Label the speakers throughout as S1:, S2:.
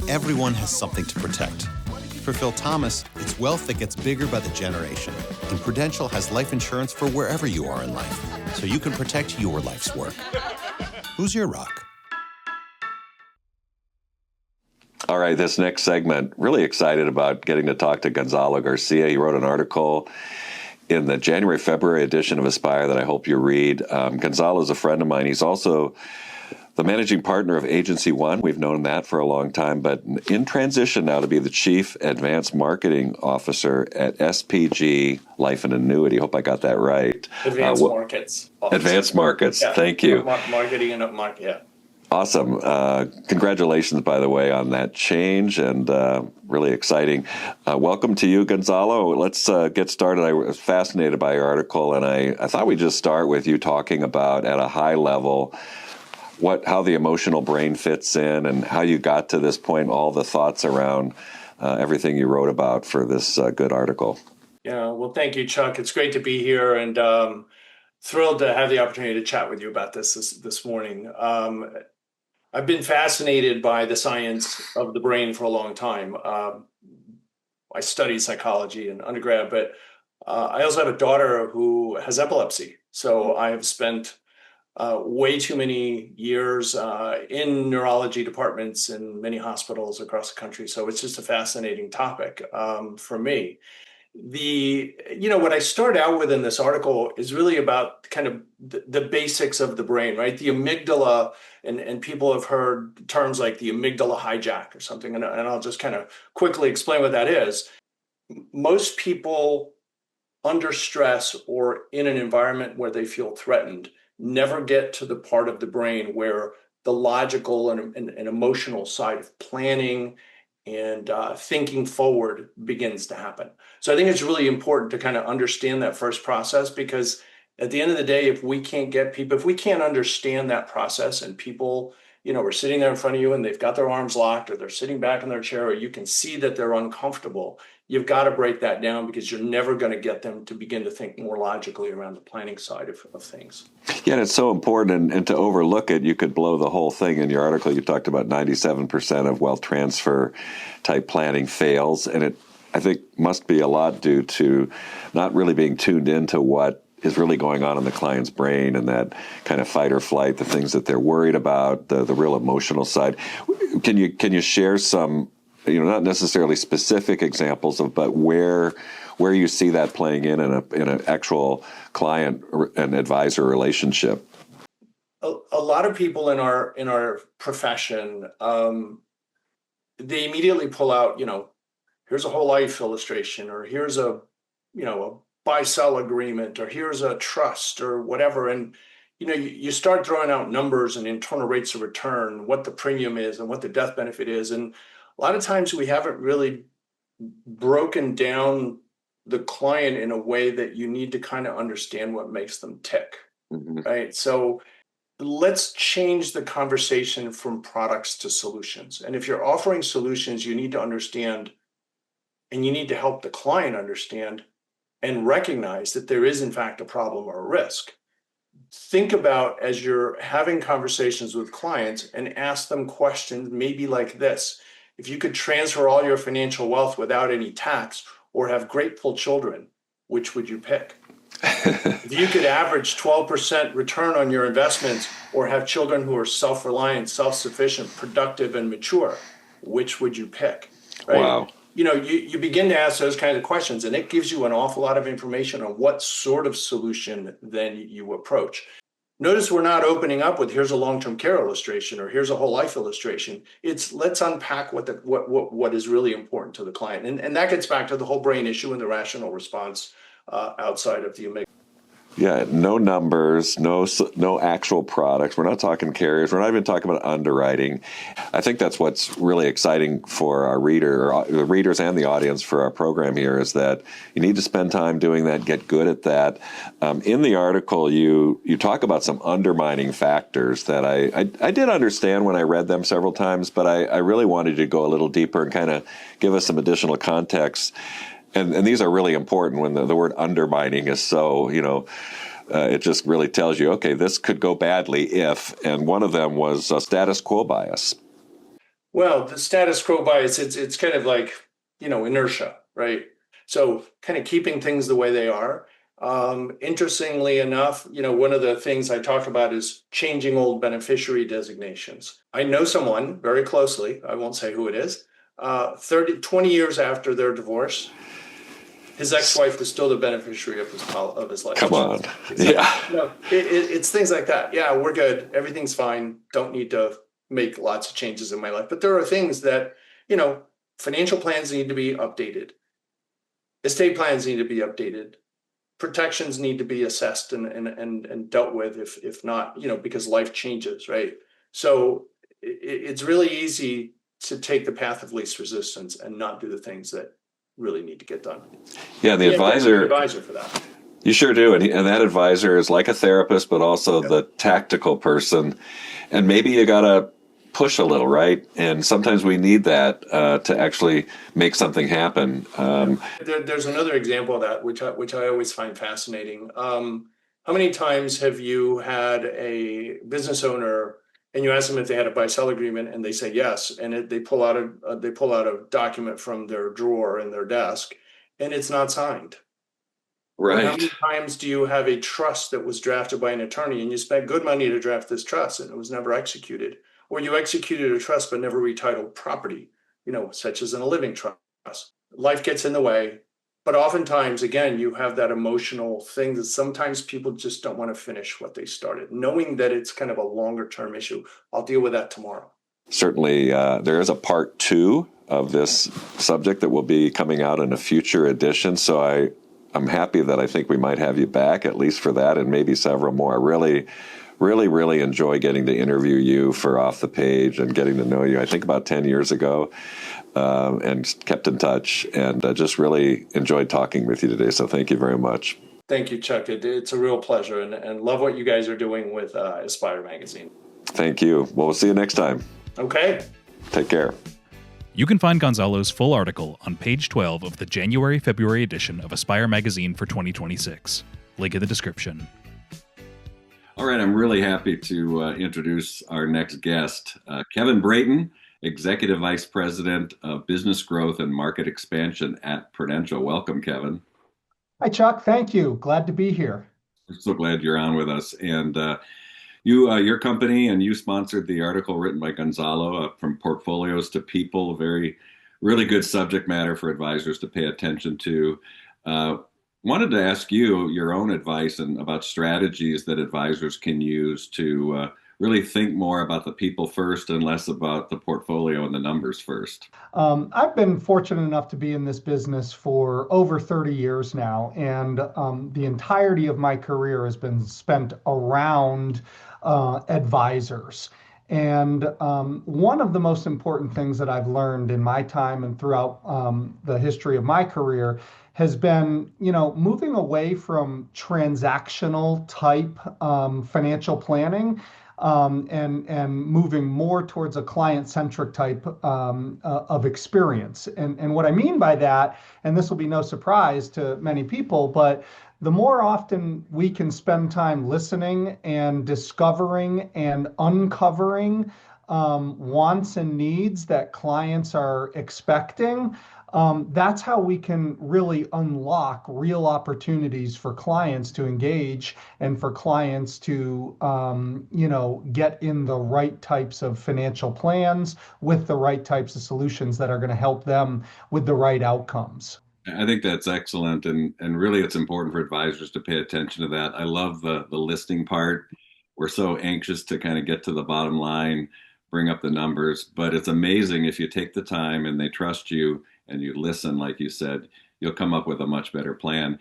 S1: Everyone has something to protect. For Phil Thomas, it's wealth that gets bigger by the generation. And Prudential has life insurance for wherever you are in life, so you can protect your life's work. Who's your rock?
S2: All right, this next segment, really excited about getting to talk to Gonzalo Garcia. He wrote an article in the January-February edition of Aspire that I hope you read. Gonzalo is a friend of mine. He's also the managing partner of AgencyONE. We've known that for a long time, but in transition now to be the Chief Advanced Marketing Officer at SPG Life and Annuity. Hope I got that right.
S3: Advanced Markets.
S2: Advanced Markets.
S3: Yeah.
S2: Thank you.
S3: Marketing and market. Yeah.
S2: Awesome. Congratulations, by the way, on that change, and really exciting. Welcome to you, Gonzalo. Let's get started. I was fascinated by your article, and I thought we'd just start with you talking about, at a high level, how the emotional brain fits in and how you got to this point, all the thoughts around everything you wrote about for this good article.
S3: Yeah, well, thank you, Chuck. It's great to be here, and thrilled to have the opportunity to chat with you about this morning. I've been fascinated by the science of the brain for a long time. I studied psychology in undergrad, but I also have a daughter who has epilepsy. So I have spent way too many years in neurology departments in many hospitals across the country. So it's just a fascinating topic for me. What I start out with in this article is really about kind of the basics of the brain, right? The amygdala, and people have heard terms like the amygdala hijack or something, and I'll just kind of quickly explain what that is. Most people under stress or in an environment where they feel threatened never get to the part of the brain where the logical and emotional side of planning and thinking forward begins to happen. So I think it's really important to kind of understand that first process, because at the end of the day, if we can't understand that process, and people, are sitting there in front of you and they've got their arms locked, or they're sitting back in their chair, or you can see that they're uncomfortable, you've got to break that down, because you're never going to get them to begin to think more logically around the planning side of things.
S2: Yeah, and it's so important, and to overlook it, you could blow the whole thing. In your article, you talked about 97% of wealth transfer type planning fails, and it, I think, must be a lot due to not really being tuned into what is really going on in the client's brain, and that kind of fight or flight, the things that they're worried about, the real emotional side. Can you share some, not necessarily specific examples of, but where you see that playing in an actual client and advisor relationship?
S3: A lot of people in our profession, they immediately pull out, here's a whole life illustration, or here's a buy-sell agreement, or here's a trust, or whatever. And, you start throwing out numbers and internal rates of return, what the premium is and what the death benefit is. And a lot of times we haven't really broken down the client in a way that you need to kind of understand what makes them tick, right? So let's change the conversation from products to solutions. And if you're offering solutions, you need to understand, and you need to help the client understand and recognize that there is, in fact, a problem or a risk. Think about, as you're having conversations with clients, and ask them questions maybe like this. If you could transfer all your financial wealth without any tax, or have grateful children, which would you pick? If you could average 12% return on your investments, or have children who are self-reliant, self-sufficient, productive, and mature, which would you pick? Right?
S2: Wow.
S3: You begin to ask those kinds of questions, and it gives you an awful lot of information on what sort of solution then you approach. Notice we're not opening up with, here's a long-term care illustration, or here's a whole life illustration. It's, let's unpack what is really important to the client. And that gets back to the whole brain issue and the rational response outside of the amygdala.
S2: Yeah, no numbers, no actual products. We're not talking carriers. We're not even talking about underwriting. I think that's what's really exciting for our the readers and the audience for our program here, is that you need to spend time doing that, get good at that. In the article, you talk about some undermining factors that I did understand when I read them several times, but I really wanted to go a little deeper and kind of give us some additional context. And these are really important when the word undermining is so, it just really tells you, okay, this could go badly if, and one of them was status quo bias.
S3: Well, the status quo bias, it's kind of like, inertia, right? So kind of keeping things the way they are. Interestingly enough, one of the things I talk about is changing old beneficiary designations. I know someone very closely, I won't say who it is, 20 years after their divorce, his ex-wife was still the beneficiary of his life
S2: Come on.
S3: insurance.
S2: Yeah.
S3: It's things like that. Yeah, we're good. Everything's fine. Don't need to make lots of changes in my life. But there are things that, financial plans need to be updated. Estate plans need to be updated. Protections need to be assessed and dealt with if not, because life changes, right? So it's really easy to take the path of least resistance and not do the things that really need to get done.
S2: Yeah, the
S3: advisor for that.
S2: You sure do. And that advisor is like a therapist, but also the tactical person. And maybe you got to push a little, right? And sometimes we need that to actually make something happen.
S3: There's another example of that, which I always find fascinating. How many times have you had a business owner and you ask them if they had a buy-sell agreement and they say yes, and they pull out a document from their drawer in their desk and it's not signed?
S2: Right.
S3: How many times do you have a trust that was drafted by an attorney and you spent good money to draft this trust and it was never executed? Or you executed a trust but never retitled property, such as in a living trust. Life gets in the way. But oftentimes, again, you have that emotional thing that sometimes people just don't want to finish what they started, knowing that it's kind of a longer term issue. I'll deal with that tomorrow.
S2: Certainly, there is a part 2 of this subject that will be coming out in a future edition. So I'm happy that I think we might have you back, at least for that, and maybe several more. I really enjoy getting to interview you for Off the Page and getting to know you. I think about 10 years ago, and kept in touch, and just really enjoyed talking with you today. So thank you very much.
S3: Thank you, Chuck. It's a real pleasure, and love what you guys are doing with Aspire Magazine.
S2: Thank you. Well, we'll see you next time.
S3: Okay.
S2: Take care.
S4: You can find Gonzalo's full article on page 12 of the January-February edition of Aspire Magazine for 2026. Link in the description.
S2: All right, I'm really happy to introduce our next guest, Kevin Brayton, Executive Vice President of Business Growth and Market Expansion at Prudential. Welcome, Kevin.
S5: Hi, Chuck. Thank you. Glad to be here.
S2: I'm so glad you're on with us. And your company, and you sponsored the article written by Gonzalo, From Portfolios to People, really good subject matter for advisors to pay attention to. Wanted to ask you your own advice about strategies that advisors can use to really think more about the people first and less about the portfolio and the numbers first.
S5: I've been fortunate enough to be in this business for over 30 years now, and the entirety of my career has been spent around advisors. And one of the most important things that I've learned in my time and throughout the history of my career has been, moving away from transactional type financial planning and moving more towards a client-centric type of experience. And what I mean by that, and this will be no surprise to many people, but the more often we can spend time listening and discovering and uncovering wants and needs that clients are expecting, that's how we can really unlock real opportunities for clients to engage and for clients to, get in the right types of financial plans with the right types of solutions that are going to help them with the right outcomes.
S2: I think that's excellent, and really it's important for advisors to pay attention to that. I love the listing part. We're so anxious to kind of get to the bottom line, bring up the numbers, but it's amazing if you take the time and they trust you and you listen, like you said, you'll come up with a much better plan.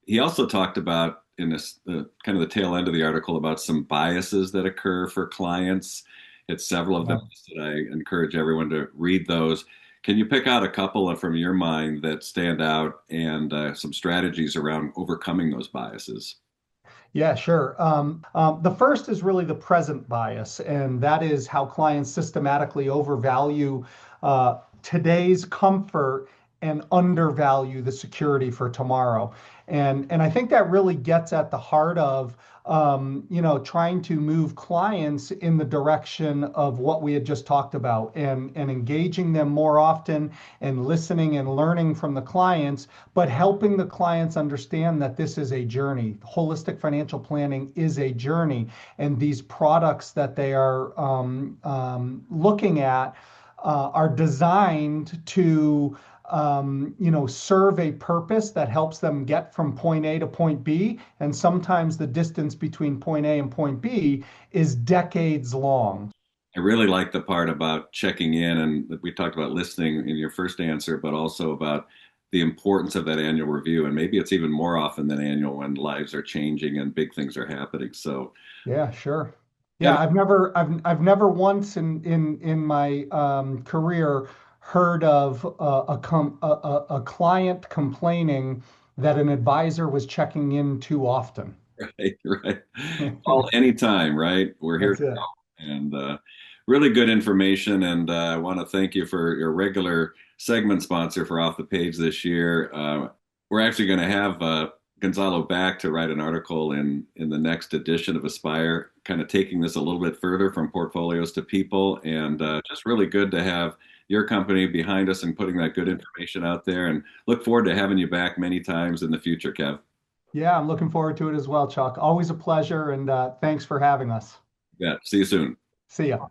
S2: He also talked about, in this kind of the tail end of the article, about some biases that occur for clients. It's several of them that I encourage everyone to read those. Can you pick out a couple from your mind that stand out and some strategies around overcoming those biases?
S5: Yeah, sure. The first is really the present bias, and that is how clients systematically overvalue today's comfort and undervalue the security for tomorrow. And I think that really gets at the heart of trying to move clients in the direction of what we had just talked about, and engaging them more often and listening and learning from the clients, but helping the clients understand that this is a journey. Holistic financial planning is a journey, and these products that they are looking at are designed to serve a purpose that helps them get from point A to point B. And sometimes the distance between point A and point B is decades long.
S2: I really like the part about checking in, and we talked about listening in your first answer, but also about the importance of that annual review. And maybe it's even more often than annual when lives are changing and big things are happening. So
S5: yeah, sure. Yeah, I've never once in my career heard of a client complaining that an advisor was checking in too often.
S2: right, right. Well, anytime, right? We're here
S5: That's
S2: to
S5: it.
S2: help. And really good information. And I want to thank you for your regular segment sponsor for Off the Page this year. We're actually going to have Gonzalo back to write an article in the next edition of Aspire, kind of taking this a little bit further from portfolios to people. And just really good to have your company behind us and putting that good information out there. And look forward to having you back many times in the future, Kev.
S5: Yeah, I'm looking forward to it as well, Chuck. Always a pleasure, and thanks for having us.
S2: Yeah, see you soon.
S5: See ya.